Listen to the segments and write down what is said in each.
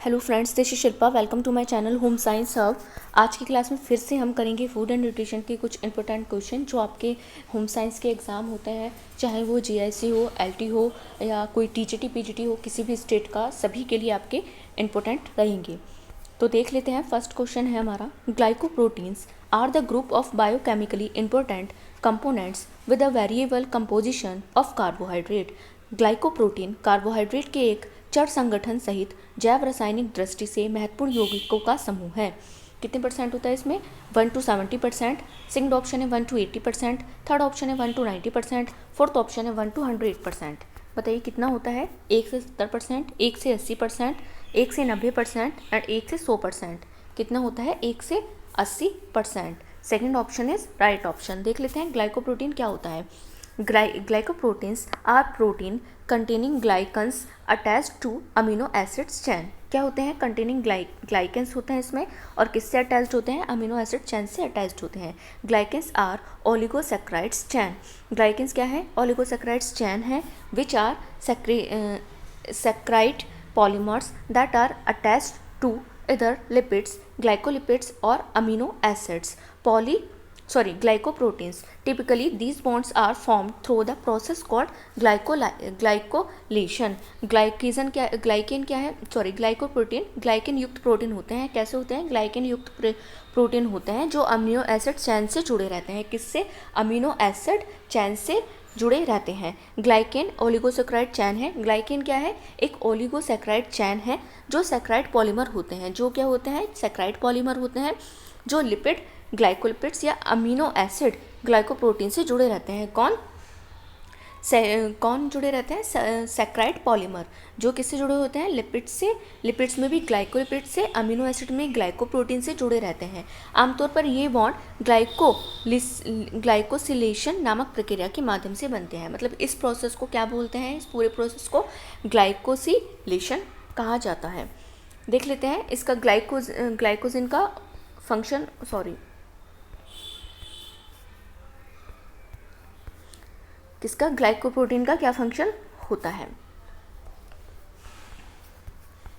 Hello friends, this is Shilpa. Welcome to my channel home science hub. आज की class में फिर से हम करेंगे फूड एंड न्यूट्रिशन के कुछ इंपॉर्टेंट क्वेश्चन जो आपके होम साइंस के एग्ज़ाम होते हैं, चाहे वो जीआईसी हो, एलटी हो या कोई टीजीटी पीजीटी हो, किसी भी स्टेट का, सभी के लिए आपके इंपॉर्टेंट रहेंगे। तो देख लेते हैं। फर्स्ट क्वेश्चन है हमारा, glycoproteins are the group of biochemically important components with a variable composition of carbohydrate. Glycoprotein carbohydrate के एक चर संगठन सहित जैव रासायनिक दृष्टि से महत्वपूर्ण यौगिकों का समूह है। कितने परसेंट होता है इसमें? 1 to 70%। सेकंड ऑप्शन है 1 to 80%। थर्ड ऑप्शन है 1 to 90%। फोर्थ ऑप्शन है 1 to 100%। बताइए कितना होता है? 1 से 70%, 1 से 80%, 1 से 90% एंड 1 से 100%। कितना होता है? 1 से 80%। Second option is right option. देख लेते हैं ग्लाइकोप्रोटीन क्या होता है। Glycoproteins are protein containing glycans attached to amino acids chain. क्या होते हैं? कंटेनिंग ग्लाइकन्स होते हैं इसमें, और किससे अटैच्ड होते हैं? अमीनो एसिड चैन से अटैच्ड होते हैं। ग्लाइकन्स आर ओलिगोसैकेराइड्स चैन। ग्लाइकन्स क्या है? ओलिगोसैकेराइड्स चैन है which are saccharide polymers that are attached to either lipids, glycolipids or amino acids. Glycoproteins. Typically, these bonds are formed through the process called glycolation. Glycan क्या है? Glycoprotein glycan युक्त protein होते हैं। कैसे होते हैं? Glycan युक्त प्रोटीन होते हैं जो अमीनो एसिड चैन से जुड़े रहते हैं। किससे? अमीनो एसिड चैन से जुड़े रहते हैं। ग्लाइकेन ओलिगोसैकेराइड चैन है। ग्लाइकेन क्या है? एक ओलिगोसैकेराइड चैन है जो सैकेराइड पॉलीमर होते हैं। जो क्या होते हैं? सैकेराइड पॉलीमर होते हैं जो लिपिड, ग्लाइकोलिपिड्स या अमीनो एसिड ग्लाइकोप्रोटीन से जुड़े रहते हैं। कौन जुड़े रहते हैं? सैकेराइड पॉलीमर जो किससे जुड़े होते हैं? लिपिड्स से। लिपिड्स में भी ग्लाइकोलिपिड्स से, अमीनो एसिड में ग्लाइकोप्रोटीन से जुड़े रहते हैं। आमतौर पर ये बॉन्ड ग्लाइकोसिलेशन नामक प्रक्रिया के माध्यम से बनते हैं। मतलब इस प्रोसेस को क्या बोलते हैं? इस पूरे प्रोसेस को ग्लाइकोसिलेशन कहा जाता है। देख लेते हैं इसका ग्लाइकोजिन का फंक्शन, किसका? ग्लाइकोप्रोटीन का क्या फंक्शन होता है,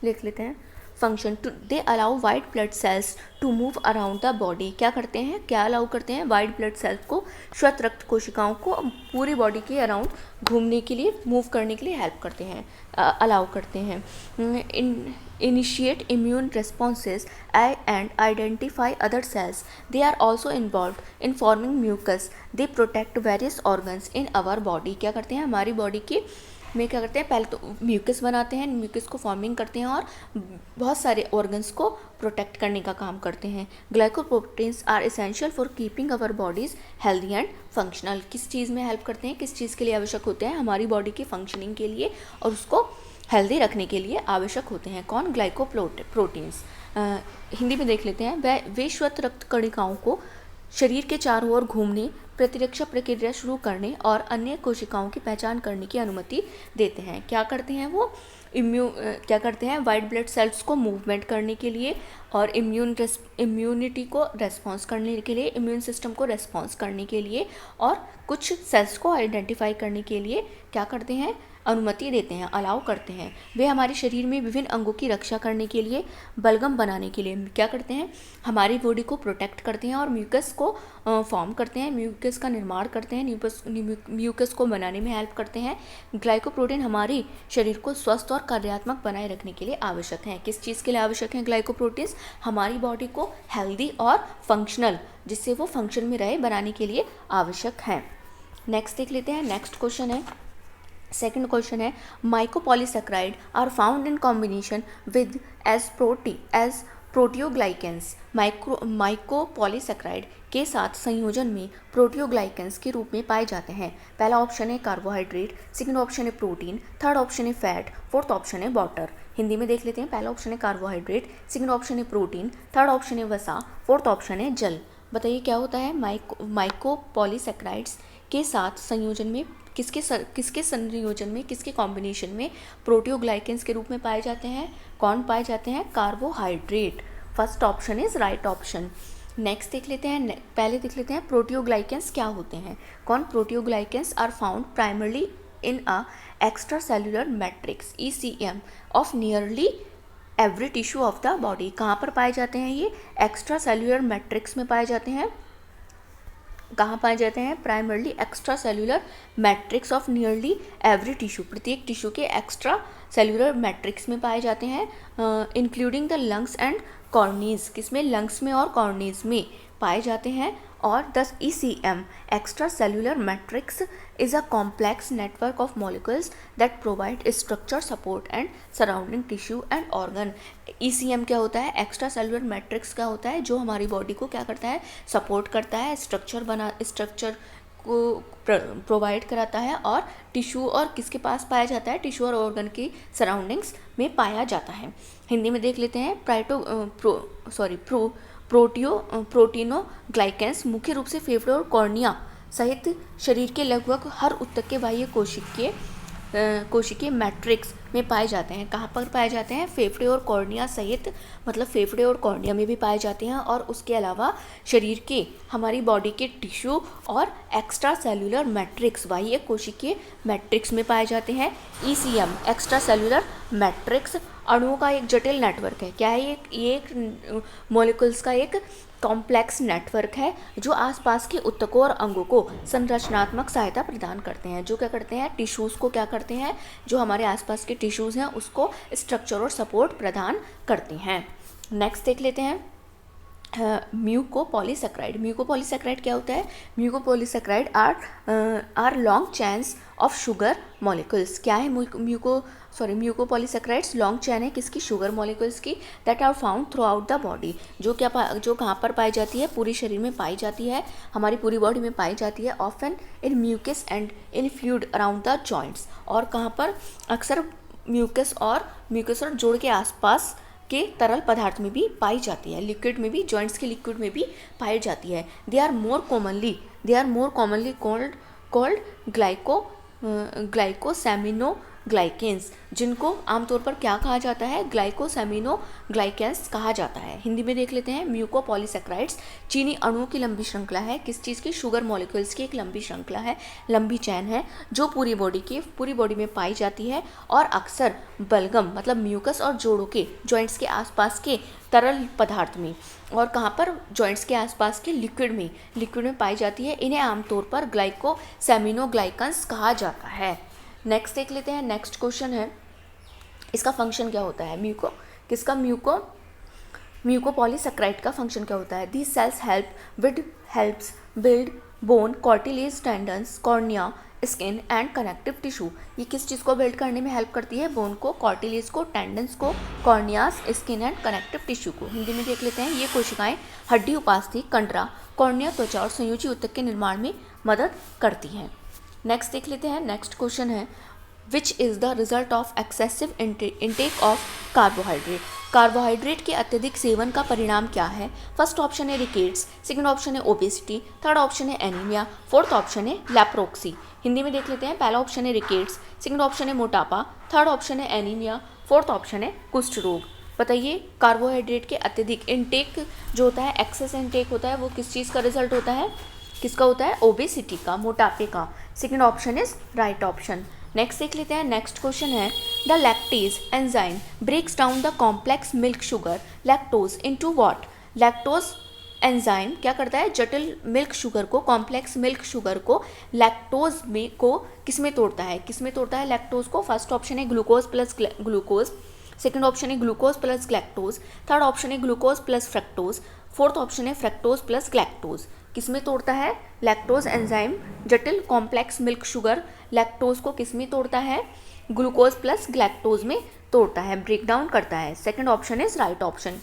लिख लेते हैं। Function they allow white blood cells to move around the body. क्या करते हैं? क्या अलाउ करते हैं? वाइट ब्लड सेल्स को, श्वेत रक्त कोशिकाओं को पूरी बॉडी के अराउंड घूमने के लिए, मूव करने के लिए हेल्प करते हैं, अलाउ करते हैं। Initiate immune responses and identify other cells. They are also involve in forming mucus. They protect various organs in our body. क्या करते हैं? हमारी बॉडी की में क्या करते हैं? पहले तो म्यूकस बनाते हैं, म्यूकस को फॉर्मिंग करते हैं और बहुत सारे ऑर्गन्स को प्रोटेक्ट करने का काम करते हैं। Glycoproteins are essential for keeping our bodies healthy and functional. किस चीज़ में हेल्प करते हैं? किस चीज़ के लिए आवश्यक होते हैं? हमारी बॉडी की फंक्शनिंग के लिए और उसको हेल्दी रखने के लिए आवश्यक होते हैं। कौन? ग्लाइकोप्रोटीन्स। हिंदी में देख लेते हैं। वे श्वेत रक्त कणिकाओं को शरीर के चारों ओर घूमने, प्रतिरक्षा प्रक्रिया शुरू करने और अन्य कोशिकाओं की पहचान करने की अनुमति देते हैं। क्या करते हैं वो? क्या करते हैं? वाइट ब्लड सेल्स को मूवमेंट करने के लिए और इम्यूनिटी को रेस्पॉन्स करने के लिए, इम्यून सिस्टम को रेस्पॉन्स करने के लिए और कुछ सेल्स को आइडेंटिफाई करने के लिए क्या करते हैं? अनुमति देते हैं, अलाउ करते हैं। वे हमारे शरीर में विभिन्न अंगों की रक्षा करने के लिए, बलगम बनाने के लिए क्या करते हैं? हमारी बॉडी को प्रोटेक्ट करते हैं और म्यूकस को फॉर्म करते हैं, म्यूकस का निर्माण करते हैं, म्यूकस को बनाने में हेल्प करते हैं। ग्लाइकोप्रोटीन हमारे शरीर को स्वस्थ और कार्यात्मक बनाए रखने के लिए आवश्यक हैं। किस चीज़ के लिए आवश्यक हैं ग्लाइकोप्रोटीन्स? हमारी बॉडी को हेल्दी और फंक्शनल, जिससे वो फंक्शन में रहे, बनाने के लिए आवश्यक हैं। नेक्स्ट देख लेते हैं। नेक्स्ट क्वेश्चन है, सेकेंड क्वेश्चन है, mucopolysaccharide are found in combination with as proteoglycans. Mucopolysaccharide के साथ संयोजन में प्रोटियोग्लाइकेंस के रूप में पाए जाते हैं। पहला ऑप्शन है कार्बोहाइड्रेट, सेकंड ऑप्शन है प्रोटीन, थर्ड ऑप्शन है फैट, फोर्थ ऑप्शन है वाटर। हिंदी में देख लेते हैं। पहला ऑप्शन है कार्बोहाइड्रेट, सेकंड ऑप्शन है प्रोटीन, थर्ड ऑप्शन है वसा, फोर्थ ऑप्शन है जल। बताइए क्या होता है? माइकोपॉलीसैकेराइड्स के साथ संयोजन में, किसके संयोजन में, किसके कॉम्बिनेशन में प्रोटियोग्लाइकेंस के रूप में पाए जाते हैं? कौन पाए जाते हैं? Carbohydrate. First option is right option. Next देख लेते हैं। पहले देख लेते हैं प्रोटियोग्लाइकेंस क्या होते हैं। कौन? Proteoglycans are found primarily in a extracellular matrix ECM of nearly every tissue of the body. कहाँ पर पाए जाते हैं ये? एक्स्ट्रा सेल्यूलर मैट्रिक्स में पाए जाते हैं। कहाँ पाए जाते हैं? Primarily extra cellular matrix of nearly every tissue. प्रत्येक टिश्यू के एक्स्ट्रा सेल्यूलर मैट्रिक्स में पाए जाते हैं, इंक्लूडिंग द लंग्स एंड कॉर्नीज। किसमें? लंग्स में और कॉर्नीज में पाए जाते हैं। और दस ECM extra cellular matrix is a complex network of molecules that provide structure support and surrounding tissue and organ. ECM क्या होता है? एक्स्ट्रा सेल्यूलर मैट्रिक्स क्या होता है? जो हमारी बॉडी को क्या करता है? सपोर्ट करता है, स्ट्रक्चर को प्रोवाइड कराता है, और टिश्यू और किसके पास पाया जाता है? टिश्यू और ऑर्गन की सराउंडिंग्स में पाया जाता है। हिंदी में देख लेते हैं। प्रोटीनोग्लाइकेंस मुख्य रूप से फेफड़े और कॉर्निया सहित शरीर के लगभग हर ऊतक के बाह्य कोशिकीय मैट्रिक्स में पाए जाते हैं। कहाँ पर पाए जाते हैं? फेफड़े और कॉर्निया सहित, मतलब फेफड़े और कॉर्निया में भी पाए जाते हैं, और उसके अलावा शरीर के, हमारी बॉडी के टिश्यू और एक्स्ट्रा सेल्यूलर मैट्रिक्स, बाह्य कोशिकीय मैट्रिक्स में पाए जाते हैं। ECM एक्स्ट्रा सेल्यूलर मैट्रिक्स अणुओं का एक जटिल नेटवर्क है। क्या है ये? एक मॉलिक्यूल्स का एक कॉम्प्लेक्स नेटवर्क है जो आसपास के ऊतकों और अंगों को संरचनात्मक सहायता प्रदान करते हैं। जो क्या करते हैं? टिश्यूज़ को क्या करते हैं? जो हमारे आसपास के टिश्यूज़ हैं उसको स्ट्रक्चर और सपोर्ट प्रदान करते हैं। नेक्स्ट देख लेते हैं म्यूकोपॉलीसेक्राइड। म्यूकोपॉलीसेक्राइड क्या होता है? Mucopolysaccharide are long chains of sugar molecules. क्या है? म्यूकोपॉलीसेक्राइड्स लॉन्ग चेन है किसकी? शुगर मॉलिक्यूल्स की, that are found throughout the body. जो कहाँ पर पाई जाती है? पूरे शरीर में पाई जाती है, हमारी पूरी बॉडी में पाई जाती है। Often in mucus and in fluid around the joints. और कहाँ पर? अक्सर म्यूकस और जोड़ के आसपास के तरल पदार्थ में भी पाई जाती है, लिक्विड में भी, जॉइंट्स के लिक्विड में भी पाई जाती है। They are more commonly called glycosaminoglycans, जिनको आमतौर पर क्या कहा जाता है? ग्लाइकोसैमिनोग्लाइकेंस कहा जाता है। हिंदी में देख लेते हैं। म्यूकोपॉलीसेक्राइड्स चीनी अणुओं की लंबी श्रृंखला है। किस चीज़ की? शुगर मॉलिक्यूल्स की एक लंबी श्रृंखला है, लंबी चैन है, जो पूरी बॉडी में पाई जाती है, और अक्सर बलगम मतलब म्यूकस और जोड़ों के, जॉइंट्स के आसपास के तरल पदार्थ में, और कहाँ पर? जॉइंट्स के आसपास के लिक्विड में पाई जाती है। इन्हें आमतौर पर ग्लाइकोसैमिनोग्लाइकेंस कहा जाता है। नेक्स्ट देख लेते हैं। नेक्स्ट क्वेश्चन है, इसका फंक्शन क्या होता है? म्यूकोपॉलीसेक्राइड का फंक्शन क्या होता है? These cells helps build bone, cartilage, tendons, cornea, skin and connective tissue. ये किस चीज़ को बिल्ड करने में हेल्प करती है? बोन को, कार्टिलेज को, टेंडन्स को, कॉर्नियास, स्किन एंड कनेक्टिव टिश्यू को। हिंदी में देख लेते हैं। ये कोशिकाएं हड्डी, उपास्थि, कंडरा, कॉर्निया, त्वचा और संयोजी ऊतक के निर्माण में मदद करती हैं। नेक्स्ट देख लेते हैं। नेक्स्ट क्वेश्चन है, which is the result of excessive intake of carbohydrate. Carbohydrate के अत्यधिक सेवन का परिणाम क्या है? फर्स्ट ऑप्शन है रिकेट्स, सेकंड ऑप्शन है ओबेसिटी, थर्ड ऑप्शन है एनीमिया, फोर्थ ऑप्शन है लेप्रोक्सी। हिंदी में देख लेते हैं। पहला ऑप्शन है रिकेट्स, सेकंड ऑप्शन है मोटापा, थर्ड ऑप्शन है एनीमिया, फोर्थ ऑप्शन है कुष्ठ रोग। बताइए, कार्बोहाइड्रेट के अत्यधिक इंटेक जो होता है, एक्सेस इंटेक होता है, वो किस चीज़ का रिजल्ट होता है? किसका होता है? ओबेसिटी का, मोटापे का। Second option is right option. Next देख लेते हैं। नेक्स्ट क्वेश्चन है, the lactase enzyme breaks down the complex milk sugar lactose into what. Lactose enzyme क्या करता है? जटिल मिल्क शुगर को, कॉम्प्लेक्स मिल्क शुगर को लैक्टोज में को किसमें तोड़ता है? लैक्टोज को। फर्स्ट ऑप्शन है glucose plus glucose, second option है glucose plus galactose, third option है glucose plus fructose, fourth option है फ्रक्टोज प्लस ग्लैक्टोज। किसमें तोड़ता है? लैक्टोज एंजाइम जटिल कॉम्प्लेक्स मिल्क शुगर लैक्टोज को किसमें तोड़ता है? ग्लूकोज प्लस ग्लैक्टोज में तोड़ता है, ब्रेक डाउन करता है। Second option is right option.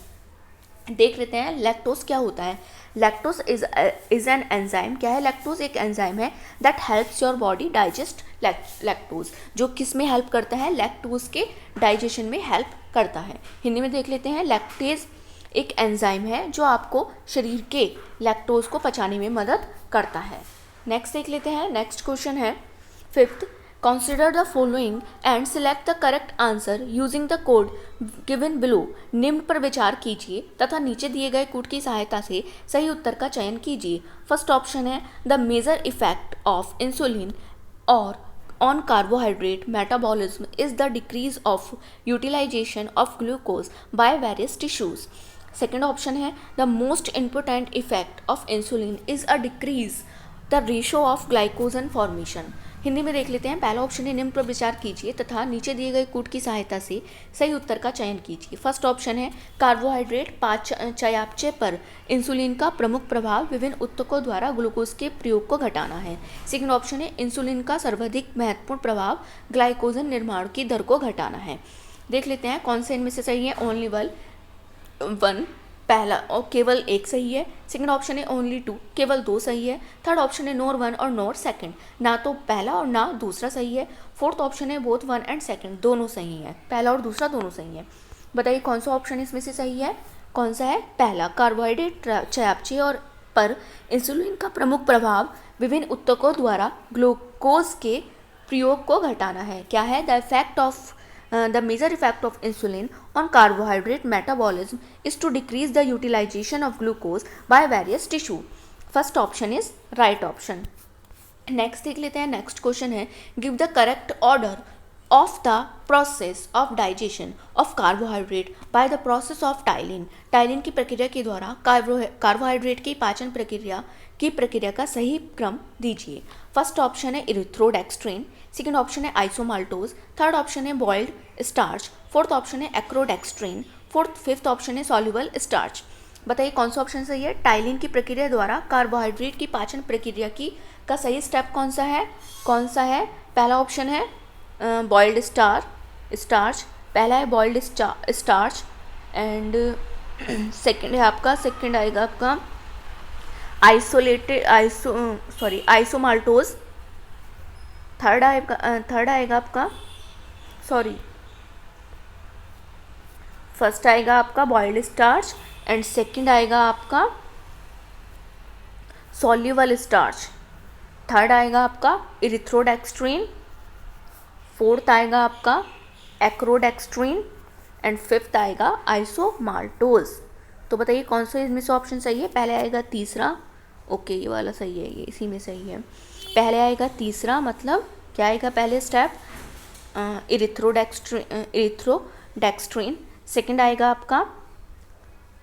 देख लेते हैं लैक्टोज क्या होता है। Lactose is an enzyme. क्या है? लैक्टोज एक एंजाइम है that helps your body digest lactose, जो किस में हेल्प करता है? लैक्टोज के डाइजेशन में हेल्प करता है। हिंदी में देख लेते हैं। लैक्टेज एक एंजाइम है जो आपको शरीर के लैक्टोज को पचाने में मदद करता है। नेक्स्ट देख लेते हैं। नेक्स्ट क्वेश्चन है fifth, consider the following and select the correct answer using the code given below. निम्न पर विचार कीजिए तथा नीचे दिए गए कोड की सहायता से सही उत्तर का चयन कीजिए। फर्स्ट ऑप्शन है the major effect of insulin और on carbohydrate metabolism is the decrease of utilization of glucose by various tissues. Second option है the most important effect of insulin is a decrease the ratio of glycogen formation. Hindi में देख लेते हैं. पहला option है निम्न पर विचार कीजिए तथा नीचे दिए गए कूट की सहायता से सही उत्तर का चयन कीजिए. फर्स्ट ऑप्शन है कार्बोहाइड्रेट चयापचय पर इंसुलिन का प्रमुख प्रभाव विभिन्न उत्तकों द्वारा ग्लूकोज के प्रयोग को घटाना है. सेकंड ऑप्शन है इंसुलिन का सर्वाधिक महत्वपूर्ण प्रभाव ग्लाइकोजन निर्माण की दर को घटाना है. देख लेते हैं कौन से इनमें से सही है. ओनली वन पहला और केवल एक सही है. सेकंड ऑप्शन है ओनली टू, केवल दो सही है. थर्ड ऑप्शन है नोर वन और नोर सेकंड, ना तो पहला और ना दूसरा सही है. फोर्थ ऑप्शन है बोथ वन एंड सेकंड, दोनों सही है. पहला और दूसरा दोनों सही है. बताइए कौन सा ऑप्शन इसमें से सही है. कौन सा है. पहला, कार्बोहाइड्रेट चयापचय और पर इंसुलिन का प्रमुख प्रभाव विभिन्न उत्तकों द्वारा ग्लूकोज के प्रयोग को घटाना है. क्या है. The major effect of insulin on carbohydrate metabolism is to decrease the utilization of glucose by various tissue. First option is right option. Next देख लेते हैं. नेक्स्ट क्वेश्चन है give the correct order of the process of digestion of carbohydrate by the process of Tylen. Ptyalin की प्रक्रिया के द्वारा carbohydrate की पाचन प्रक्रिया का सही क्रम दीजिए. फर्स्ट ऑप्शन है इरिथ्रोडेक्स्ट्रिन, सेकंड ऑप्शन है आइसोमाल्टोज, थर्ड ऑप्शन है बॉइल्ड स्टार्च, फोर्थ ऑप्शन है एक्रोडेक्स्ट्रिन, फिफ्थ ऑप्शन है सॉल्युबल स्टार्च. बताइए कौन सा ऑप्शन सही है. टाइलिन की प्रक्रिया द्वारा कार्बोहाइड्रेट की पाचन प्रक्रिया का सही स्टेप कौन सा है. पहला ऑप्शन है बॉइल्ड स्टार्च, पहला है बॉइल्ड स्टार्च एंड सेकंड आएगा आपका आइसोमाल्टोज, थर्ड आएगा आपका फर्स्ट आएगा आपका बॉइल्ड स्टार्च एंड सेकंड आएगा आपका सॉल्युबल स्टार्च, थर्ड आएगा आपका इरिथ्रोडेक्स्ट्रिन, फोर्थ आएगा आपका एक्रोडेक्स्ट्रिन एंड फिफ्थ आएगा आइसोमाल्टोज. तो बताइए कौन सा इसमें से ऑप्शन सही है. पहले आएगा तीसरा. ओके ये वाला सही है, ये इसी में सही है. पहले आएगा तीसरा, मतलब क्या आएगा पहले स्टेप इरिथ्रोडेक्स्ट्रिन, सेकंड आएगा आपका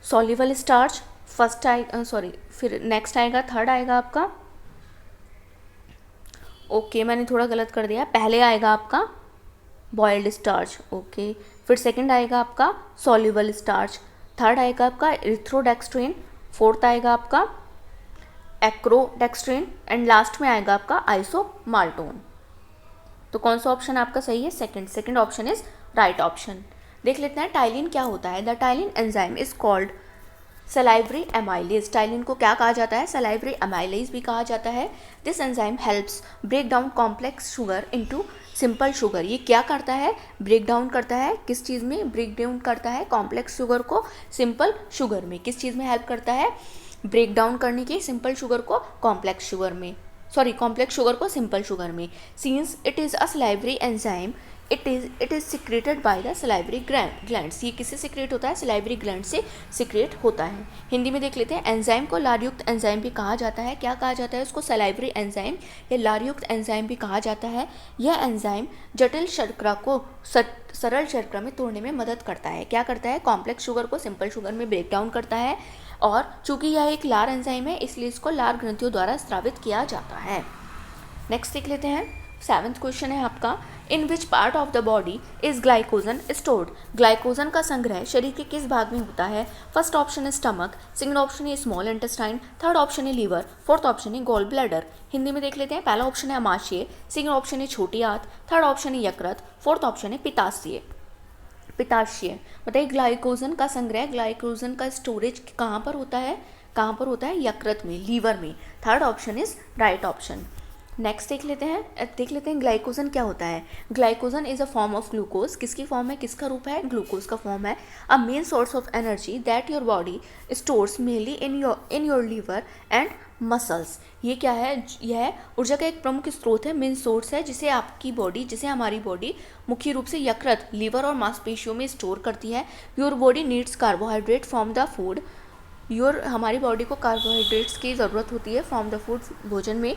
सॉल्युबल स्टार्च, फिर नेक्स्ट आएगा थर्ड आएगा आपका मैंने थोड़ा गलत कर दिया. पहले आएगा आपका बॉइल्ड स्टार्च, फिर सेकंड आएगा आपका सॉल्युबल स्टार्च, थर्ड आएगा आपका इरिथ्रोडेक्स्ट्रिन, फोर्थ आएगा आपका एक्रोडेक्स्ट्रिन एंड लास्ट में आएगा आपका आइसोमाल्टोन. तो कौन सा ऑप्शन आपका सही है. Second option is right option. देख लेते हैं टाइलिन क्या होता है. The ptyalin enzyme is called salivary amylase. Ptyalin को क्या कहा जाता है. सलाइवरी एमाइलेज भी कहा जाता है. This enzyme helps break down complex sugar into simple sugar. ये क्या करता है. ब्रेक डाउन करता है. किस चीज़ में ब्रेक डाउन करता है. कॉम्प्लेक्स शुगर को सिंपल शुगर में. किस चीज़ में हेल्प करता है. ब्रेक डाउन करने की सिंपल शुगर को कॉम्प्लेक्स शुगर में, कॉम्प्लेक्स शुगर को सिंपल शुगर में. Since it is a salivary enzyme it is secreted by the salivary glands. ये किससे सिक्रेट होता है. सलाइवरी ग्लैंड से सिक्रेट होता है. हिंदी में देख लेते हैं. एंजाइम को लारयुक्त एंजाइम भी कहा जाता है. क्या कहा जाता है उसको. सलाइवरी एंजाइम या लारयुक्त एंजाइम भी कहा जाता है. यह एंजाइम जटिल शर्करा को सरल शर्करा में तोड़ने में मदद करता है. क्या करता है. कॉम्प्लेक्स शुगर को सिंपल शुगर में ब्रेक डाउन करता है और चूंकि यह एक लार एंजाइम है इसलिए इसको लार ग्रंथियों द्वारा स्रावित किया जाता है. नेक्स्ट देख लेते हैं. 7th क्वेश्चन है आपका. In which part of the body is glycogen stored. Glycogen का संग्रह शरीर के किस भाग में होता है. फर्स्ट ऑप्शन है स्टमक, सेकंड ऑप्शन है स्मॉल इंटेस्टाइन, थर्ड ऑप्शन है लीवर, फोर्थ ऑप्शन है गॉल ब्लैडर. हिंदी में देख लेते हैं. पहला ऑप्शन है अमाशय, सेकंड ऑप्शन है छोटी आंत, थर्ड ऑप्शन है यकृत, फोर्थ ऑप्शन है पित्ताशय. बताइए ग्लाइकोजन का संग्रह, ग्लाइकोजन का स्टोरेज कहाँ पर होता है. यकृत में, लीवर में. Third option is right option. Next देख लेते हैं ग्लाइकोजन क्या होता है. Glycogen is a form of glucose. किसकी फॉर्म है. किसका रूप है. ग्लूकोज का फॉर्म है. A main source of energy that your body stores mainly in your liver and muscles. ये क्या है. यह ऊर्जा का एक प्रमुख स्रोत है, मेन सोर्स है जिसे हमारी बॉडी मुख्य रूप से यकृत, लीवर और मांसपेशियों में स्टोर करती है. Your body needs carbohydrate from the food. हमारी बॉडी को कार्बोहाइड्रेट्स की ज़रूरत होती है फ्रॉम द फूड, भोजन में.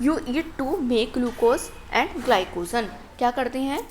You eat to make glucose and glycogen. क्या करते हैं,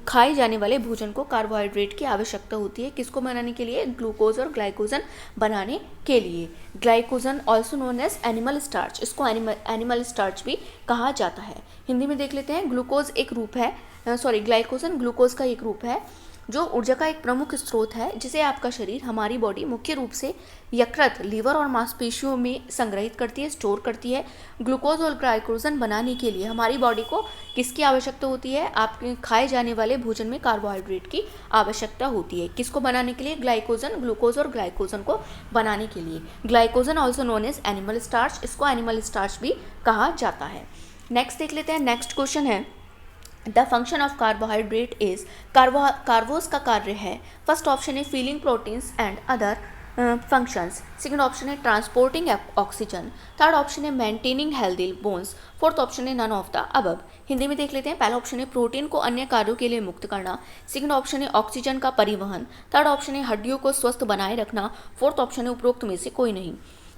खाए जाने वाले भोजन को कार्बोहाइड्रेट की आवश्यकता होती है, किसको बनाने के लिए, ग्लूकोज और ग्लाइकोजन बनाने के लिए। Glycogen also known as animal starch, इसको एनिमल स्टार्च भी कहा जाता है। हिंदी में देख लेते हैं, ग्लूकोज एक रूप है, ग्लाइकोजन ग्लूकोज का एक रूप है जो ऊर्जा का एक प्रमुख स्रोत है, जिसे आपका शरीर, हमारी बॉडी मुख्य रूप से यकृत, लीवर और मांसपेशियों में संग्रहित करती है, स्टोर करती है। ग्लूकोज और ग्लाइकोजन बनाने के लिए हमारी बॉडी को किसकी आवश्यकता होती है, आपके खाए जाने वाले भोजन में कार्बोहाइड्रेट की आवश्यकता होती है। किसको बनाने के लिए, ग्लाइकोजन, ग्लूकोज और ग्लाइकोजन को बनाने के लिए। Glycogen also known as animal starch, इसको एनिमल स्टार्च भी कहा जाता है। नेक्स्ट देख लेते हैं, नेक्स्ट क्वेश्चन है, the function of carbohydrate is, कार्बोज का कार्य है। फर्स्ट ऑप्शन है feeling proteins and other functions, second option है ट्रांसपोर्टिंग ऑक्सीजन, थर्ड ऑप्शन है maintaining healthy bones, fourth option है none of the above. Hindi में देख लेते हैं, पहला ऑप्शन है प्रोटीन को अन्य कार्यों के लिए मुक्त करना, सेकंड ऑप्शन है ऑक्सीजन का परिवहन, थर्ड ऑप्शन है हड्डियों को स्वस्थ बनाए रखना, फोर्थ ऑप्शन है उपरोक्त में से कोई नहीं।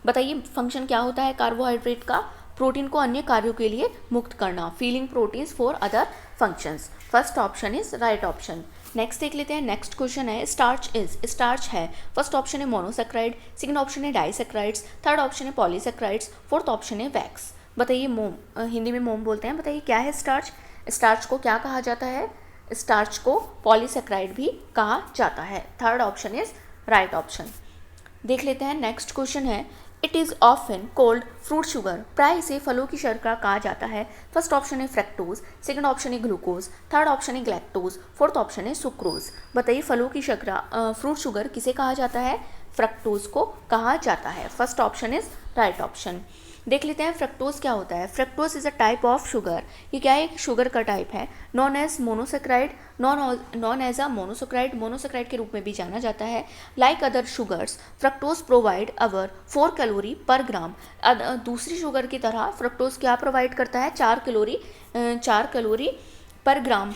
बताइए फंक्शन क्या होता है कार्बोहाइड्रेट का, प्रोटीन को अन्य कार्यों के लिए मुक्त करना, feeling proteins for other functions. First option is right option. Next देख लेते हैं, नेक्स्ट क्वेश्चन है, स्टार्च इज, स्टार्च है। फर्स्ट ऑप्शन है मोनोसेक्राइड, सेकंड ऑप्शन है डाइसेक्राइड्स, थर्ड ऑप्शन है पॉलीसेक्राइड्स, फोर्थ ऑप्शन है वैक्स। बताइए मोम, हिंदी में मोम बोलते हैं, बताइए क्या है स्टार्च, स्टार्च को क्या कहा जाता है, स्टार्च को पॉलीसेक्राइड भी कहा जाता है। Third option is right option. देख लेते हैं, नेक्स्ट क्वेश्चन है, it is often cold fruit sugar, प्राय इसे फलों की शर्करा कहा जाता है। फर्स्ट ऑप्शन है फ्रक्टोज, सेकंड ऑप्शन है ग्लूकोज, थर्ड ऑप्शन है ग्लैक्टोज, फोर्थ ऑप्शन है सुक्रोज। बताइए फलों की शर्करा फ्रूट शुगर किसे कहा जाता है, फ्रक्टोज को कहा जाता है। First option is right option. देख लेते हैं फ्रक्टोज क्या होता है, fructose is a type of sugar, ये क्या है, एक शुगर का टाइप है। Known as monosaccharide, known as a monosaccharide, monosaccharide के रूप में भी जाना जाता है। Like other sugars fructose provide our 4 calorie per gram, दूसरी शुगर की तरह फ्रक्टोज क्या प्रोवाइड करता है, 4 कैलोरी पर ग्राम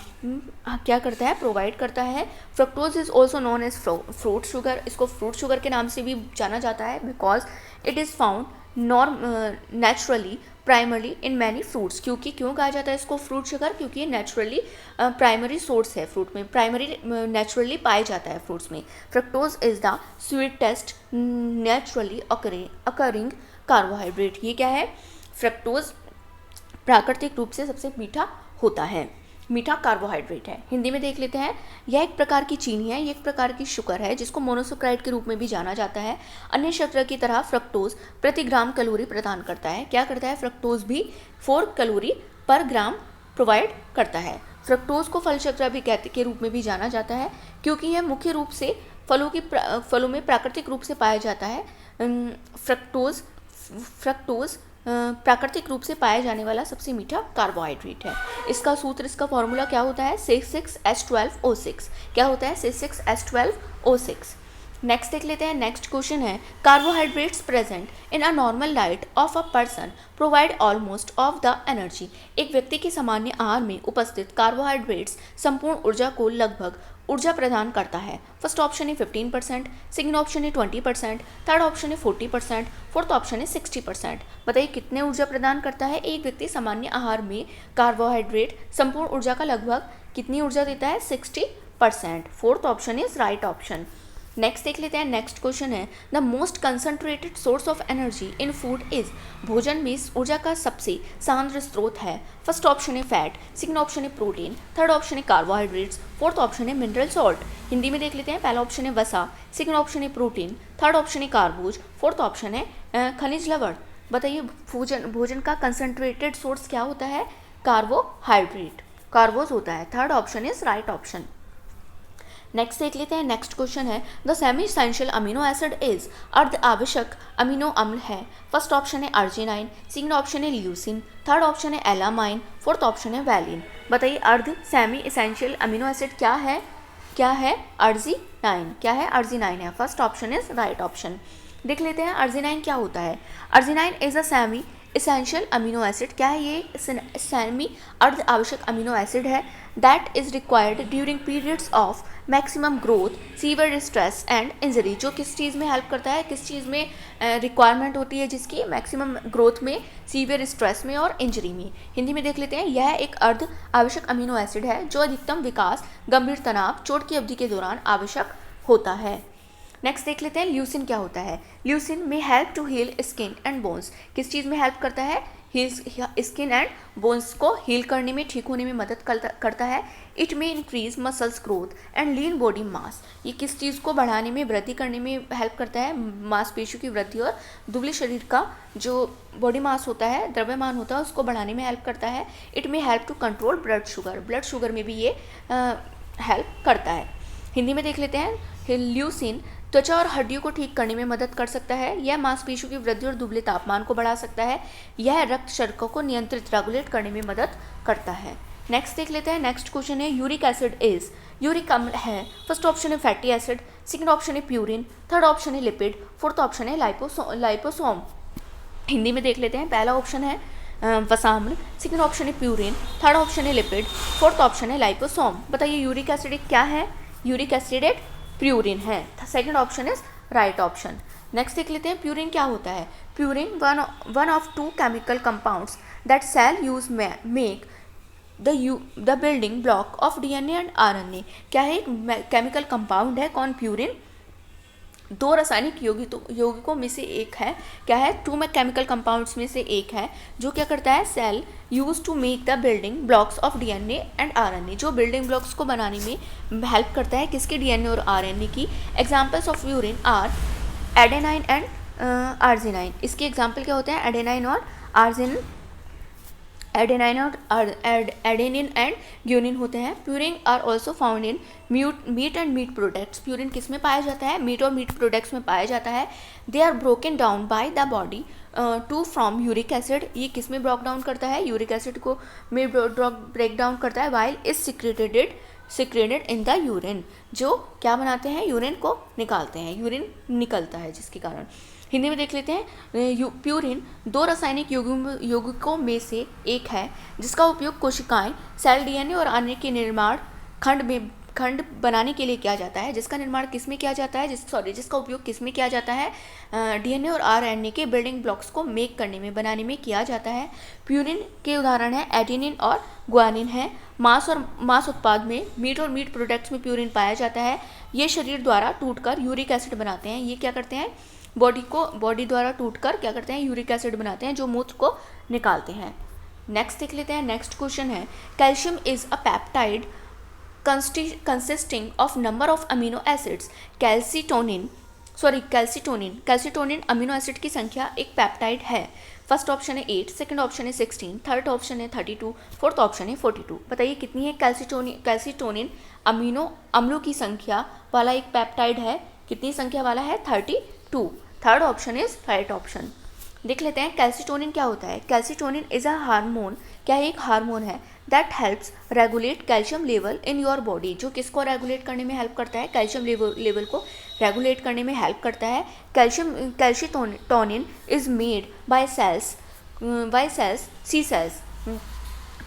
क्या करता है, प्रोवाइड करता है। Fructose is also known as fruit sugar, इसको फ्रूट शुगर के नाम से भी जाना जाता है, because it is found naturally primarily in many fruits. क्योंकि क्यों कहा जाता है इसको फ्रूट शुगर, क्योंकि ये नेचुरली प्राइमरी सोर्स है फ्रूट में, प्राइमरी नेचुरली पाया जाता है फ्रूट्स में। Fructose is the sweetest naturally occurring carbohydrate, ये क्या है, फ्रक्टोज प्राकृतिक रूप से सबसे मीठा होता है, मीठा कार्बोहाइड्रेट है। हिंदी में देख लेते हैं, यह एक प्रकार की चीनी है, यह एक प्रकार की शुगर है जिसको मोनोसेक्राइड के रूप में भी जाना जाता है। अन्य शर्करा की तरह फ्रक्टोज प्रति ग्राम कैलोरी प्रदान करता है, क्या करता है, फ्रक्टोज भी 4 कैलोरी पर ग्राम प्रोवाइड करता है। फ्रक्टोज को फल शर्करा भी के रूप में भी जाना जाता है, क्योंकि यह मुख्य रूप से फलों में प्राकृतिक रूप से पाया जाता है। फ्रक्टोज प्राकृतिक रूप से पाया जाने वाला सबसे मीठा कार्बोहाइड्रेट है। इसका सूत्र, इसका फॉर्मूला क्या होता है, C6H12O6, क्या होता है, C6H12O6। नेक्स्ट देख लेते हैं, नेक्स्ट क्वेश्चन है, carbohydrates present in a normal diet of a person provide almost of the energy, एक व्यक्ति के सामान्य आहार में उपस्थित कार्बोहाइड्रेट्स संपूर्ण ऊर्जा को लगभग ऊर्जा प्रदान करता है। फर्स्ट ऑप्शन है 15%, सेकंड ऑप्शन है 20%, थर्ड ऑप्शन है 40%, फोर्थ ऑप्शन है 60%। बताइए कितने ऊर्जा प्रदान करता है एक व्यक्ति सामान्य आहार में, कार्बोहाइड्रेट संपूर्ण ऊर्जा का लगभग कितनी ऊर्जा देता है, 60%। Fourth option is right option. Next देख लेते हैं, नेक्स्ट क्वेश्चन है, the most concentrated source of energy in food is, भोजन में ऊर्जा का सबसे सांद्र स्रोत है। फर्स्ट ऑप्शन है फैट, सेकंड ऑप्शन है प्रोटीन, थर्ड ऑप्शन है कार्बोहाइड्रेट्स, फोर्थ ऑप्शन है मिनरल सॉल्ट। हिंदी में देख लेते हैं, पहला ऑप्शन है वसा, सेकंड ऑप्शन है प्रोटीन, थर्ड ऑप्शन है कार्बोज, फोर्थ ऑप्शन है खनिज लवण। बताइए भोजन का कंसंट्रेटेड सोर्स क्या होता है, कार्बोहाइड्रेट, कार्बोज होता है। Third option is right option. Next देख लेते हैं, नेक्स्ट क्वेश्चन है, the semi essential amino acid is, अर्ध आवश्यक अमीनो अम्ल है। फर्स्ट ऑप्शन है अर्जिनाइन, सेकंड ऑप्शन है ल्यूसिन, थर्ड ऑप्शन है एलामाइन, फोर्थ ऑप्शन है वैलिन। बताइए अर्ध सेमी एसेंशियल अमीनो एसिड क्या है, क्या है, अर्जिनाइन, क्या है, अर्जिनाइन है। First option is right option. देख लेते हैं अर्जिनाइन क्या होता है, arginine is a semi essential amino acid क्या है? ये सेमी अर्ध आवश्यक अमीनो एसिड है that is required during periods of maximum growth, severe stress and injury. जो किस चीज़ में हेल्प करता है, किस चीज़ में रिक्वायरमेंट होती है जिसकी? मैक्सिमम ग्रोथ में, सीवियर स्ट्रेस में और इंजरी में। हिंदी में देख लेते हैं। यह एक अर्ध आवश्यक अमीनो एसिड है जो अधिकतम विकास, गंभीर तनाव, चोट की अवधि के दौरान आवश्यक होता है। नेक्स्ट देख लेते हैं ल्यूसिन क्या होता है। Leucine may help to heal skin and bones. किस चीज़ में हेल्प करता है? स्किन एंड बोन्स को हील करने में, ठीक होने में मदद करता है। इट में increase muscles growth and lean body mass. ये किस चीज़ को बढ़ाने में, वृद्धि करने में हेल्प करता है? मांसपेशियों की वृद्धि और दुबले शरीर का जो बॉडी मास होता है, द्रव्यमान होता है, उसको बढ़ाने में हेल्प करता है। It may help to control blood sugar. Blood sugar में भी ये हेल्प करता है। हिंदी में देख लेते हैं। ल्यूसिन त्वचा और हड्डियों को ठीक करने में मदद कर सकता है। यह मांसपेशियों की वृद्धि और दुबले तापमान को बढ़ा सकता है। यह रक्त शर्करा को नियंत्रित, रेगुलेट करने में मदद करता है। नेक्स्ट देख लेते हैं। नेक्स्ट क्वेश्चन है यूरिक एसिड इज। यूरिक अम्ल है। फर्स्ट ऑप्शन है फैटी एसिड, सेकंड ऑप्शन है प्यूरिन, थर्ड ऑप्शन है लिपिड, फोर्थ ऑप्शन है लाइपोसोम। हिंदी में देख लेते हैं। पहला ऑप्शन है वसाम्ल, सेकंड ऑप्शन है प्यूरिन, थर्ड ऑप्शन है लिपिड, फोर्थ ऑप्शन है लाइपोसोम। बताइए यूरिक एसिड क्या है? यूरिक एसिड एक प्यूरिन है। Second option is right option. Next देख लेते हैं। प्यूरिन क्या होता है? Purine one of two chemical compounds that cell use make the building block of DNA and RNA. क्या है? एक केमिकल कंपाउंड है। कौन? प्यूरिन। दो रासायनिक यौगिकों में से एक है। क्या है? टू में केमिकल कंपाउंड्स में से एक है जो क्या करता है? Cell use to make the building blocks of DNA and RNA. जो बिल्डिंग ब्लॉक्स को बनाने में हेल्प करता है। किसके? डीएनए और आरएनए की। Examples of purine are adenine and arginine. इसके एग्जाम्पल क्या होते हैं? एडेनाइन और आर्जिनाइन, एडेनिन एंड ग्यूनिन होते हैं। Purine are also found in meat and meat products. Purine किस में पाया जाता है? मीट और मीट प्रोडक्ट्स में पाया जाता है। They are broken down by the body to from uric acid. ये किस में ब्रोक डाउन करता है? यूरिक एसिड को में ब्रेक डाउन करता है। While is secreted in the urine. जो क्या बनाते हैं? यूरिन को निकालते हैं। यूरिन निकलता है जिसके कारण। हिंदी में देख लेते हैं। प्यूरिन दो रासायनिक यौगिकों में से एक है जिसका उपयोग कोशिकाएं, सेल, डीएनए और आरएनए के निर्माण खंड बनाने के लिए किया जाता है। जिसका निर्माण किस में किया जाता है? जिसका उपयोग किस में किया जाता है? डीएनए और आरएनए के बिल्डिंग ब्लॉक्स को मेक करने में, बनाने में किया जाता है। प्यूरिन के उदाहरण है एडेनिन और ग्वानिन है। मांस उत्पाद में, मीट और मीट प्रोडक्ट्स में प्यूरिन पाया जाता है। ये शरीर द्वारा टूटकर यूरिक एसिड बनाते हैं। ये क्या करते हैं? बॉडी द्वारा टूटकर क्या करते हैं? यूरिक एसिड बनाते हैं जो मूत्र को निकालते हैं। नेक्स्ट देख लेते हैं। नेक्स्ट क्वेश्चन है calcium is a peptide consisting of number of amino acids. Calcitonin amino acid की संख्या एक पेप्टाइड है। फर्स्ट ऑप्शन है 8, सेकंड ऑप्शन है 16, थर्ड ऑप्शन है 32, फोर्थ ऑप्शन है 42। बताइए कितनी है कैल्सीटोनिन अमीनो अम्लों की संख्या वाला एक पेप्टाइड है। कितनी संख्या वाला है? 32। Third option is right option. देख लेते हैं कैल्सीटोनिन क्या होता है। Calcitonin is a hormone. क्या है? एक हार्मोन है that helps regulate calcium level in your body. जो किसको रेगुलेट करने में हेल्प करता है? कैल्शियम लेवल को रेगुलेट करने में हेल्प करता है। Calcitonin is made by cells C cells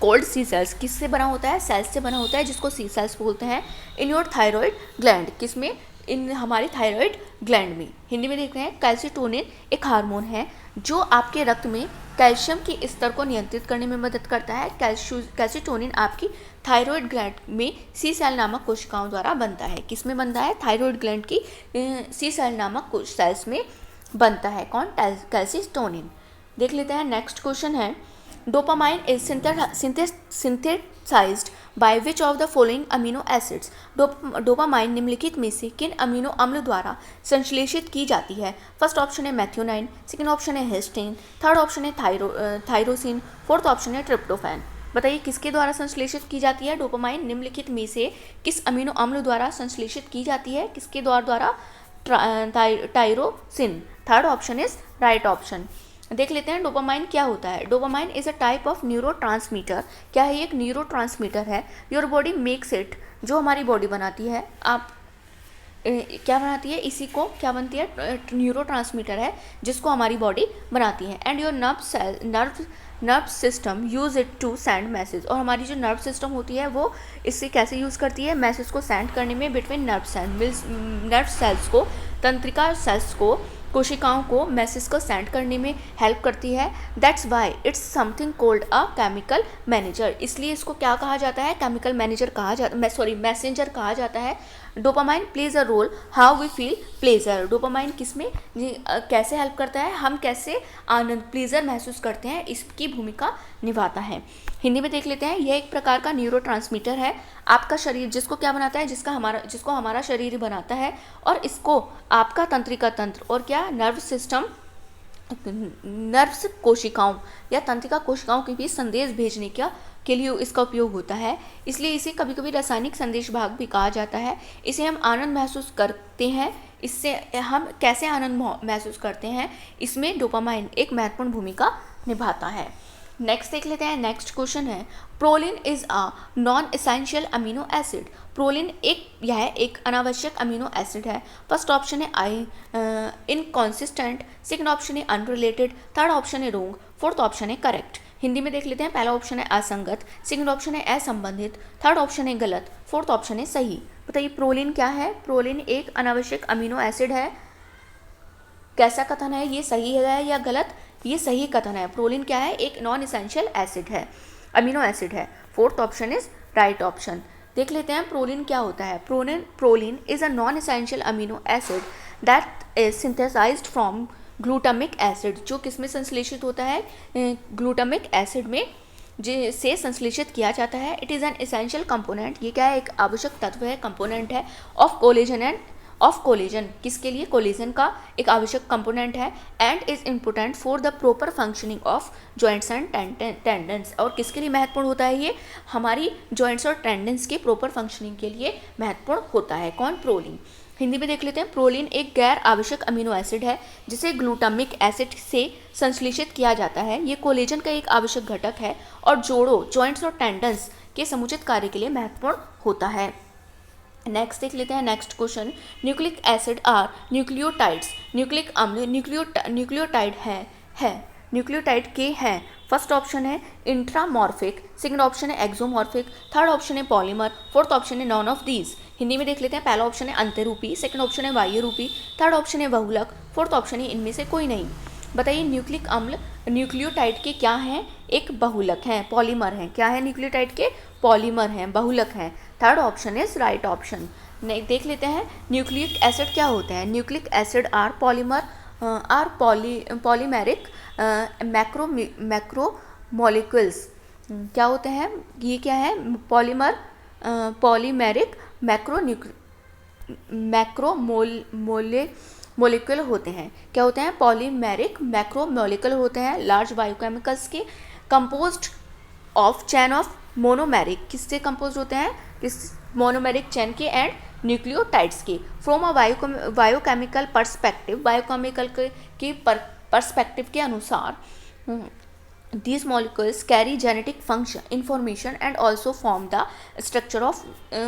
called C cells. किससे बना होता है? सेल्स से बना होता है जिसको सी सेल्स बोलते हैं। In your thyroid gland. किसमें? इन हमारी थायराइड ग्लैंड में। हिंदी में देख रहे हैं। कैल्सीटोनिन एक हार्मोन है जो आपके रक्त में कैल्शियम की स्तर को नियंत्रित करने में मदद करता है। कैल्सीटोनिन आपकी थायराइड ग्लैंड में सी सेल नामक कोशिकाओं द्वारा बनता है। किस में बनता है? थायराइड ग्लैंड की सी सेल नामक सेल्स में बनता है। कौन? कैल्सीटोनिन। देख लेते हैं। नेक्स्ट क्वेश्चन है dopamine is synthesized by which of the following amino acids. Dopamine निम्नलिखित में से किन अमीनो अम्ल द्वारा संश्लेषित की जाती है? फर्स्ट ऑप्शन है मैथ्योनाइन, सेकंड ऑप्शन है हिस्टीन, थर्ड ऑप्शन है थायरोसिन, फोर्थ ऑप्शन है ट्रिप्टोफैन। बताइए किसके द्वारा संश्लेषित की जाती है? डोपामाइन निम्नलिखित में से किस अमीनो अम्ल द्वारा संश्लेषित की जाती है? किसके द्वारा? Tyrosine. Third option is right option. देख लेते हैं डोपामाइन क्या होता है। Dopamine is a type of neurotransmitter. क्या है? एक न्यूरोट्रांसमीटर है। Your body makes it. जो हमारी बॉडी बनाती है। आप क्या बनाती है, इसी को क्या बनती है, न्यूरोट्रांसमीटर है जिसको हमारी बॉडी बनाती है। And your nerve system use it to send message, और हमारी जो नर्व सिस्टम होती है वो इससे कैसे यूज़ करती है, मैसेज को सेंड करने में बिटवीन नर्व सेल्स को, तंत्रिका सेल्स को, कोशिकाओं को मैसेज को सेंड करने में हेल्प करती है। That's why it's something cold a chemical manager, इसलिए इसको क्या कहा जाता है, केमिकल मैनेजर कहा जाता, सॉरी मैसेंजर कहा जाता है। Dopamine plays a role how we feel pleasure, dopamine किसमें कैसे हेल्प करता है, हम कैसे आनंद प्लेजर महसूस करते हैं, इसकी भूमिका निभाता है। हिंदी में देख लेते हैं, यह एक प्रकार का न्यूरोट्रांसमीटर है आपका शरीर, जिसको क्या बनाता है, जिसको हमारा शरीर बनाता है, और इसको आपका तंत्रिका तंत्र और क्या नर्व सिस्टम, नर्व्स कोशिकाओं या तंत्रिका कोशिकाओं के बीच संदेश भेजने के लिए इसका उपयोग होता है। इसलिए इसे कभी कभी रासायनिक संदेश भाग भी कहा जाता है। इसे हम आनंद महसूस करते हैं, इससे हम कैसे आनंद महसूस करते हैं, इसमें डोपामाइन एक महत्वपूर्ण भूमिका निभाता है। नेक्स्ट देख लेते हैं, नेक्स्ट क्वेश्चन है, proline is a non essential amino acid, proline एक अनावश्यक अमीनो एसिड है। फर्स्ट ऑप्शन है आई इनकॉन्सिस्टेंट, सेकंड ऑप्शन है अनरिलेटेड, थर्ड ऑप्शन है रोंग, फोर्थ ऑप्शन है करेक्ट। हिंदी में देख लेते हैं, पहला ऑप्शन है असंगत, सेकंड ऑप्शन है असंबंधित, थर्ड ऑप्शन है गलत, फोर्थ ऑप्शन है सही। बताइए प्रोलिन क्या है, प्रोलिन एक अनावश्यक अमीनो एसिड है। कैसा कथन है, ये सही है या गलत, ये सही कथन है। प्रोलिन क्या है, एक नॉन इसेंशियल एसिड है, अमीनो एसिड है। Fourth option is right option. देख लेते हैं प्रोलिन क्या होता है। Proline is a non essential amino acid that is synthesized from glutamic acid, जो किसमें संश्लेषित होता है, ग्लूटामिक एसिड में से संश्लेषित किया जाता है। It is an essential component, ये क्या है, एक आवश्यक तत्व है, कंपोनेंट है ऑफ कोलेजन, किसके लिए, कोलेजन का एक आवश्यक कंपोनेंट है। And is important for the proper functioning of joints and tendons, और किसके लिए महत्वपूर्ण होता है, ये हमारी जॉइंट्स और टेंडन्स के प्रॉपर फंक्शनिंग के लिए महत्वपूर्ण होता है। कौन, प्रोलिन। हिंदी में देख लेते हैं, प्रोलिन एक गैर आवश्यक अमीनो एसिड है जिसे ग्लूटामिक एसिड से संश्लेषित किया जाता है। ये कोलेजन का एक आवश्यक घटक है और जोड़ों, जॉइंट्स और टेंडन्स के समुचित कार्य के लिए महत्वपूर्ण होता है। नेक्स्ट देख लेते हैं, next question, nucleic acid are nucleotides, nucleic अम्ल न्यूक्लियोटाइड है न्यूक्लियोटाइड के हैं। फर्स्ट ऑप्शन है इंट्रामॉर्फिक, सेकंड ऑप्शन है एक्सोमॉर्फिक, थर्ड ऑप्शन है पॉलीमर, फोर्थ ऑप्शन है नॉन ऑफ दीज। हिंदी में देख लेते हैं, पहला ऑप्शन है अंतरूपी, सेकंड ऑप्शन है बाह्य रूपी, थर्ड ऑप्शन है बहुलक, फोर्थ ऑप्शन है इनमें से कोई नहीं। बताइए न्यूक्लिक अम्ल न्यूक्लियोटाइड के क्या हैं, एक बहुलक हैं, पॉलीमर हैं। क्या है न्यूक्लियोटाइड के, पॉलीमर हैं, बहुलक हैं। Third option is right option. देख लेते हैं न्यूक्लिक एसिड क्या होते हैं। Nucleic acid are polymer or polymeric macromolecules, क्या होते हैं, ये क्या है, पॉलीमर पॉलीमेरिक मैक्रो मोलिक्यूल होते हैं। क्या होते हैं, पॉलीमेरिक मैक्रो मोलिक्यूल होते हैं, लार्ज बायोकेमिकल्स के, composed of chain of monomeric, किससे कंपोज होते हैं, किस मोनोमेरिक चैन के, एंड न्यूक्लियोटाइड्स के। From a biochemical perspective, biochemical के पर्सपेक्टिव के अनुसार these molecules carry genetic function information and also form the structure of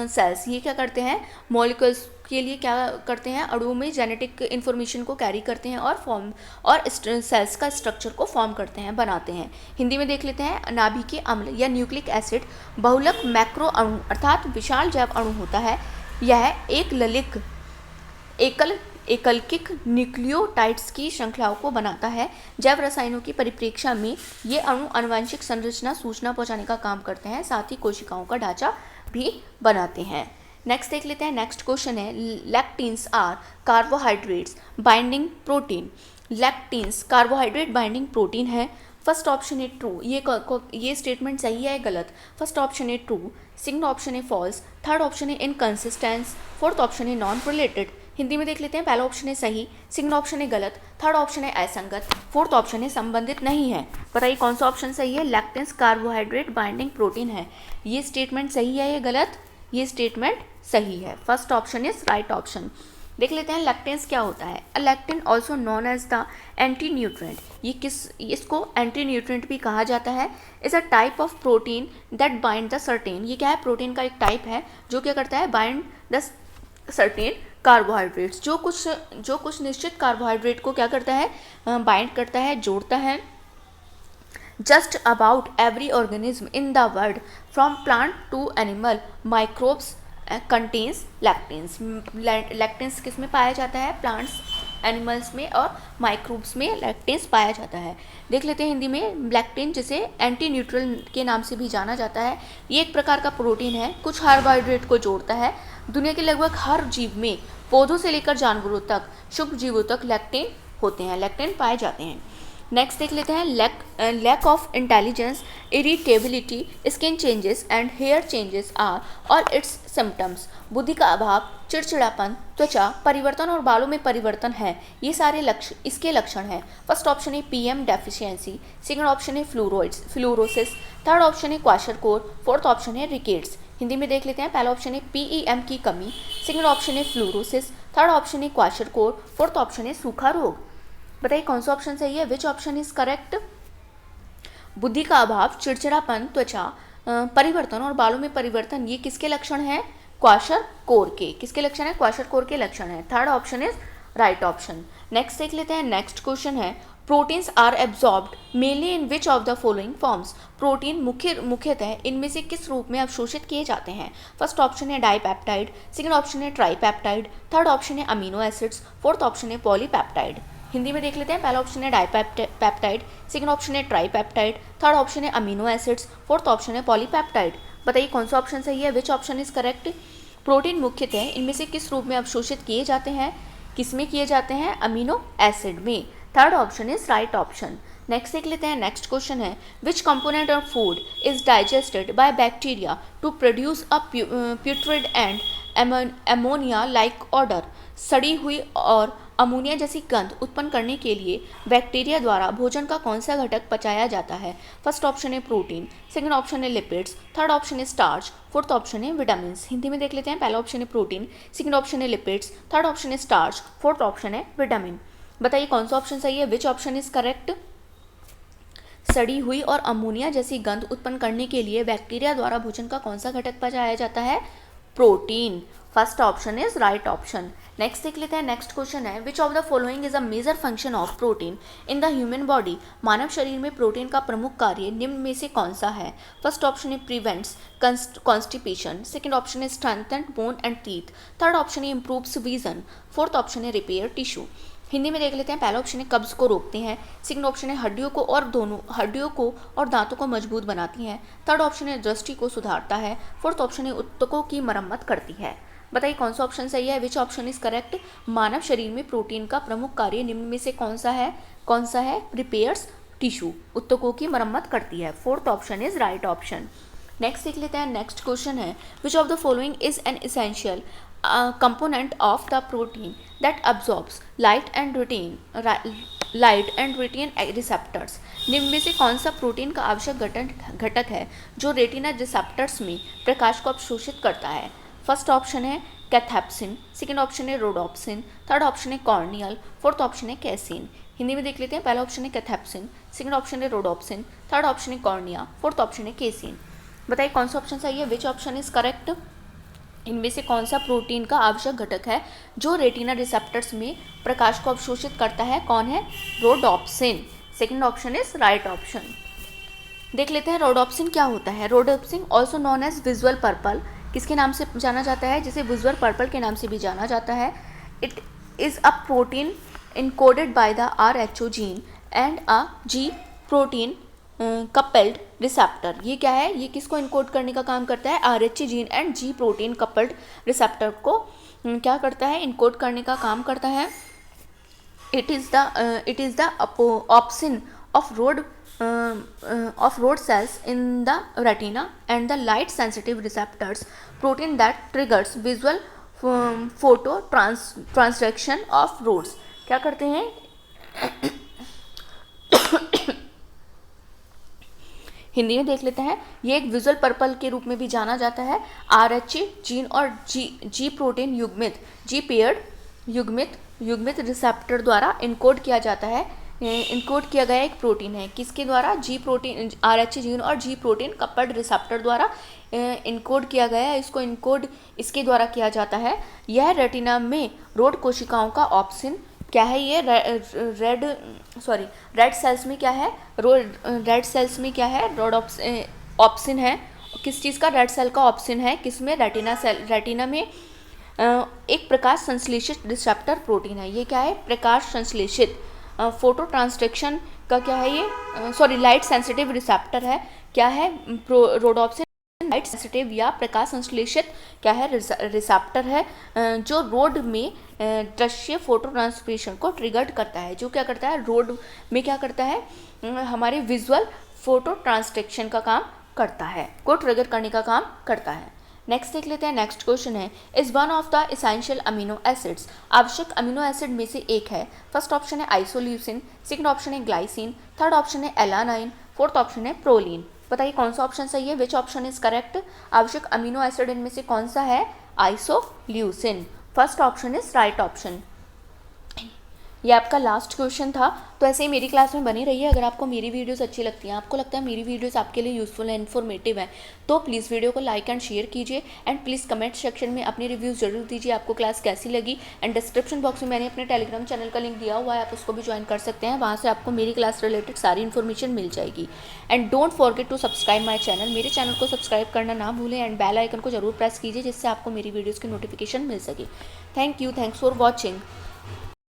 cells। ये क्या करते हैं, molecules के लिए क्या करते हैं, अणुओं में जेनेटिक इन्फॉर्मेशन को कैरी करते हैं और सेल्स का स्ट्रक्चर को फॉर्म करते हैं, बनाते हैं। हिंदी में देख लेते हैं, नाभिकीय अम्ल या न्यूक्लिक एसिड बहुलक मैक्रो अणु अर्थात विशाल जैव अणु होता है। यह एक एकलिक न्यूक्लियोटाइड्स की श्रृंखलाओं को बनाता है। जैव रसायनों की परिप्रेक्ष्य में ये अणु आनुवंशिक संरचना सूचना पहुंचाने का काम करते हैं, साथ ही कोशिकाओं का ढांचा भी बनाते हैं। नेक्स्ट देख लेते हैं, नेक्स्ट क्वेश्चन है, lectins are carbohydrates binding protein. Lectins carbohydrate binding protein है। फर्स्ट ऑप्शन है ट्रू, ये स्टेटमेंट सही है गलत। फर्स्ट ऑप्शन है ट्रू, सेकंड ऑप्शन है फॉल्स, थर्ड ऑप्शन है इनकंसिस्टेंस, फोर्थ ऑप्शन है नॉन रिलेटेड। हिंदी में देख लेते हैं, पहला ऑप्शन है सही, सेकंड ऑप्शन है गलत, थर्ड ऑप्शन है असंगत, फोर्थ ऑप्शन है संबंधित नहीं है। बताइए कौन सा ऑप्शन सही है, लैक्टिन्स कार्बोहाइड्रेट बाइंडिंग प्रोटीन है। ये स्टेटमेंट सही है या गलत, ये स्टेटमेंट सही है, first option is right option. देख लेते हैं लैक्टेंस क्या होता है। A lectin also known as the anti nutrient, इसको एंटी न्यूट्रेंट भी कहा जाता है। Is a type of protein that bind the certain, ये क्या है, प्रोटीन का एक टाइप है जो क्या करता है, बाइंड द सर्टेन कार्बोहाइड्रेट्स, जो कुछ निश्चित कार्बोहाइड्रेट को क्या करता है, बाइंड करता है, जोड़ता है। Just about every organism in the world, from plant to animal, microbes contains lectins. Lectins किस में पाया जाता है, प्लांट्स, एनिमल्स में और माइक्रोब्स में lectins पाया जाता है। देख लेते हैं हिंदी में लेक्टिन, जिसे एंटी न्यूट्रल के नाम से भी जाना जाता है। ये एक प्रकार का प्रोटीन है, कुछ कार्बोहाइड्रेट को जोड़ता है। दुनिया के लगभग हर जीव में, पौधों से लेकर जानवरों तक, सूक्ष्म जीवों तक लेक्टिन होते हैं, लेक्टिन पाए जाते हैं। नेक्स्ट देख लेते हैं lack of intelligence, irritability, skin changes and hair changes are all its symptoms. बुद्धि का अभाव, चिड़चिड़ापन, त्वचा परिवर्तन और बालों में परिवर्तन है, ये सारे इसके लक्षण हैं। फर्स्ट ऑप्शन है पीएम डेफिशिएंसी, सेकंड ऑप्शन है फ्लोरोसिस, थर्ड ऑप्शन है क्वाशरकोर, फोर्थ ऑप्शन है रिकेट्स। हिंदी में देख लेते हैं, पहला ऑप्शन है पीईएम की कमी, सेकंड ऑप्शन है फ्लोरोसिस, थर्ड ऑप्शन है क्वाशरकोर, फोर्थ ऑप्शन है सूखा रोग। बताइए कौन सा ऑप्शन सही है, विच ऑप्शन इज करेक्ट। बुद्धि का अभाव, चिड़चिड़ापन, त्वचा परिवर्तन और बालों में परिवर्तन, ये किसके लक्षण हैं, क्वाशरकोर के। किसके लक्षण है, क्वाशरकोर के लक्षण है। Third option is right option. Next देख लेते हैं, नेक्स्ट क्वेश्चन है proteins are absorbed mainly in which of the following forms. Protein मुख्यतः इनमें से किस रूप में अवशोषित किए जाते हैं। फर्स्ट ऑप्शन है डाईपेप्टाइड, सेकंड ऑप्शन है ट्राईपेप्टाइड, थर्ड ऑप्शन है अमीनो एसिड्स, फोर्थ ऑप्शन है पॉलीपेप्टाइड। हिंदी में देख लेते हैं, पहला ऑप्शन है डाईपेप्टाइड, सेकंड ऑप्शन है ट्राईपेप्टाइड, थर्ड ऑप्शन है अमीनो एसिड्स, फोर्थ ऑप्शन है पॉलीपेप्टाइड। बताइए कौन सा ऑप्शन सही है, which option is correct. Protein मुख्यतः इनमें से किस रूप में अवशोषित किए जाते हैं, किस में किए जाते हैं, अमीनो एसिड में। Third option is right option. Next देख लेते हैं, नेक्स्ट क्वेश्चन है which component of food is digested by bacteria to produce a putrid and ammonia like odour. सड़ी हुई और अमोनिया जैसी गंध उत्पन्न करने के लिए बैक्टीरिया द्वारा भोजन का कौन सा घटक पचाया जाता है। फर्स्ट ऑप्शन है प्रोटीन, सेकंड ऑप्शन है लिपिड्स, थर्ड ऑप्शन है स्टार्च, फोर्थ ऑप्शन है विटामिन। हिंदी में देख लेते हैं, पहला ऑप्शन है प्रोटीन, सेकंड ऑप्शन है लिपिड्स, थर्ड ऑप्शन है स्टार्च, फोर्थ ऑप्शन है विटामिन। बताइए कौन सा ऑप्शन सही है, विच ऑप्शन इज करेक्ट। सड़ी हुई और अमोनिया जैसी गंध उत्पन्न करने के लिए बैक्टीरिया द्वारा भोजन का कौन सा घटक पचाया जाता है, protein. First option is right option. Next देख लेते हैं, नेक्स्ट क्वेश्चन है which of the following is a major function of protein in the human body. मानव शरीर में प्रोटीन का प्रमुख कार्य निम्न में से कौन सा है। फर्स्ट ऑप्शन है प्रिवेंट्स कॉन्स्टिपेशन, सेकंड ऑप्शन है strengthen bone and teeth, third option है इम्प्रूव्स विजन, फोर्थ ऑप्शन है रिपेयर टिश्यू। हिंदी में देख लेते हैं, पहला ऑप्शन है कब्ज को रोकते हैं, सेकंड ऑप्शन है हड्डियों को और दांतों को मजबूत बनाती हैं, थर्ड ऑप्शन है दृष्टि को सुधारता है, फोर्थ ऑप्शन है ऊतकों की मरम्मत करती है। बताइए कौन सा ऑप्शन सही है, विच ऑप्शन इज करेक्ट। मानव शरीर में प्रोटीन का प्रमुख कार्य निम्न में से कौन सा है, रिपेयर्स टिश्यू, ऊतकों की मरम्मत करती है, fourth option is right option. Next देख लेते हैं, नेक्स्ट क्वेश्चन है which of the following is an essential component of the protein that absorbs light and retain receptors। निम्न में से कौन सा प्रोटीन का आवश्यक घटक है जो रेटिना रिसेप्टर्स में प्रकाश को अवशोषित करता है। फर्स्ट ऑप्शन है कैथेप्सिन, सेकंड ऑप्शन है रोडोप्सिन, थर्ड ऑप्शन है कॉर्नियल, फोर्थ ऑप्शन है कैसीन। हिंदी में देख लेते हैं, पहला ऑप्शन है कैथेप्सिन, सेकंड ऑप्शन है रोडोप्सिन, थर्ड ऑप्शन है कॉर्निया, फोर्थ ऑप्शन है कैसीन। बताइए कौन सा ऑप्शन सही है, विच ऑप्शन इज करेक्ट। इनमें से कौन सा प्रोटीन का आवश्यक घटक है जो रेटिना रिसेप्टर्स में प्रकाश को अवशोषित करता है, कौन है, rhodopsin. Second option is right option. देख लेते हैं रोडोप्सिन क्या होता है। Rhodopsin also known as visual purple, किसके नाम से जाना जाता है, जिसे विजुअल पर्पल के नाम से भी जाना जाता है। It is a protein encoded by the RH gene and a G protein coupled receptor. ये क्या है, ये किसको इनकोड करने का काम करता है, RH gene and G protein coupled receptor को क्या करता है, इनकोड करने का काम करता है। It is the obscene of road cells in the retina and the light sensitive receptors protein that triggers visual photo transduction of rods। क्या करते हैं हिंदी में देख लेते हैं, ये एक विजुअल पर्पल के रूप में भी जाना जाता है। RH जीन और G प्रोटीन युग्मित G पेयर्ड युग्मित रिसेप्टर द्वारा इनकोड किया जाता है इनकोड किया गया एक प्रोटीन है, किसके द्वारा, जी प्रोटीन, RH जीन और जी प्रोटीन कपल्ड रिसेप्टर द्वारा इनकोड किया गया है। इसको इनकोड इसके द्वारा किया जाता है। यह रेटिना में रोड कोशिकाओं का ऑप्शन क्या है, ये रेड सेल्स में क्या है, रेड सेल्स में क्या है, रोड ऑप्शन है। किस चीज़ का, रेड सेल का ऑप्शन है, किसमें, रेटिना में एक प्रकाश संश्लेषित रिसेप्टर प्रोटीन है। ये क्या है, प्रकाश संश्लेषित, फोटो ट्रांसडक्शन का क्या है ये, लाइट सेंसिटिव रिसेप्टर है। क्या है, रोडोप्सिन लाइट सेंसिटिव या प्रकाश संश्लेषित क्या है, रिसेप्टर है, जो रोड में दृश्य फोटो ट्रांसमिशन को ट्रिगर्ड करता है। जो क्या करता है, रोड में क्या करता है, हमारे विजुअल फोटो ट्रांसडक्शन का काम करता है, को ट्रिगर करने का काम करता है। नेक्स्ट देख लेते हैं। नेक्स्ट क्वेश्चन है, is one of the essential amino acids, आवश्यक अमीनो एसिड में से एक है। फर्स्ट ऑप्शन है आइसोल्यूसिन, सेकंड ऑप्शन है ग्लाइसिन, थर्ड ऑप्शन है एलानाइन, फोर्थ ऑप्शन है प्रोलीन। बताइए कौन सा ऑप्शन सही है, विच ऑप्शन इज करेक्ट। आवश्यक अमीनो एसिड इनमें से कौन सा है, isoleucine. First option is right option. ये आपका लास्ट क्वेश्चन था। तो ऐसे ही मेरी क्लास में बनी रहिए। अगर आपको मेरी वीडियोस अच्छी लगती हैं, आपको लगता है मेरी वीडियोस आपके लिए यूज़फुल है, इन्फॉर्मेटिव है, तो प्लीज़ वीडियो को लाइक एंड शेयर कीजिए एंड प्लीज़ कमेंट सेक्शन में अपनी रिव्यूज़ जरूर दीजिए, आपको क्लास कैसी लगी। एंड डिस्क्रिप्शन बॉक्स में मैंने अपने टेलीग्राम चैनल का लिंक दिया हुआ है, आप उसको भी ज्वाइन कर सकते हैं, वहाँ से आपको मेरी क्लास रिलेटेड सारी इन्फॉर्मेशन मिल जाएगी। And don't forget to subscribe my channel, मेरे चैनल को सब्सक्राइब करना ना भूलें एंड बेल आइकन को जरूर प्रेस कीजिए, जिससे आपको मेरी वीडियोज़ की नोटिफिकेशन मिल सके। Thank you, thanks for watching.